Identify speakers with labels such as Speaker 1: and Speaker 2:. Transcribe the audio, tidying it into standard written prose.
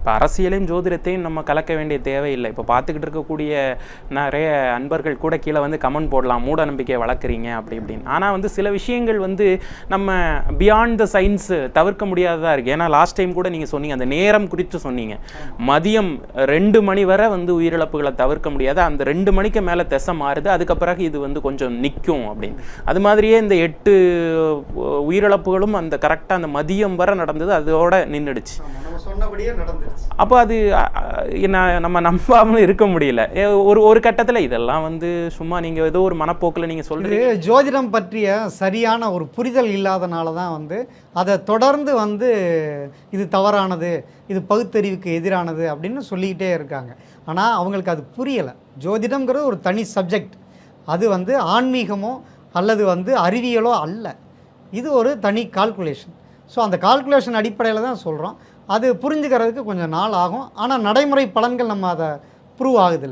Speaker 1: இப்போ அரசியலையும் ஜோதிடத்தையும் நம்ம கலக்க வேண்டிய தேவையில்லை. இப்போ பார்த்துக்கிட்டு இருக்கக்கூடிய நிறைய அன்பர்கள் கூட கீழே வந்து கமெண்ட் போடலாம், மூட நம்பிக்கை வளர்க்குறீங்க அப்படி இப்படின்னு. ஆனால் வந்து சில விஷயங்கள் வந்து நம்ம பியாண்ட் த சயின்ஸ் தவிர்க்க முடியாததாக இருக்குது. ஏன்னா லாஸ்ட் டைம் கூட நீங்கள் சொன்னீங்க, அந்த நேரம் குறித்து சொன்னீங்க, மதியம் 2 மணி வரை வந்து உயிரிழப்புகளை தவிர்க்க முடியாது, அந்த 2 மணிக்கு மேலே திசை மாறுது, அதுக்கு பிறகு இது வந்து கொஞ்சம் நிற்கும் அப்படின்னு. அது மாதிரியே இந்த 8 உயிரிழப்புகளும் அந்த கரெக்டாக அந்த மதியம் வரை நடந்தது, அதோட நின்றுடுச்சு. அப்போ அது நம்ம நம்பாமல் இருக்க முடியல. ஒரு கட்டத்தில் இதெல்லாம் வந்து சும்மா நீங்கள் ஏதோ ஒரு மனப்போக்கில் நீங்கள் சொல்கிறீங்க.
Speaker 2: ஜோதிடம் பற்றிய சரியான ஒரு புரிதல் இல்லாதனால தான் வந்து அதை தொடர்ந்து வந்து இது தவறானது, இது பகுத்தறிவுக்கு எதிரானது அப்படின்னு சொல்லிக்கிட்டே இருக்காங்க. ஆனால் அவங்களுக்கு அது புரியலை. ஜோதிடம்ங்கிறது ஒரு தனி சப்ஜெக்ட். அது வந்து ஆன்மீகமோ அல்லது வந்து அறிவியலோ அல்ல. இது ஒரு தனி கால்குலேஷன். ஸோ அந்த கால்குலேஷன் அடிப்படையில் தான் சொல்கிறோம். அது புரிஞ்சுக்கிறதுக்கு கொஞ்சம் நாள் ஆகும். ஆனால் நடைமுறை பலன்கள் நம்ம அதை ப்ரூவ் ஆகுதில்லை.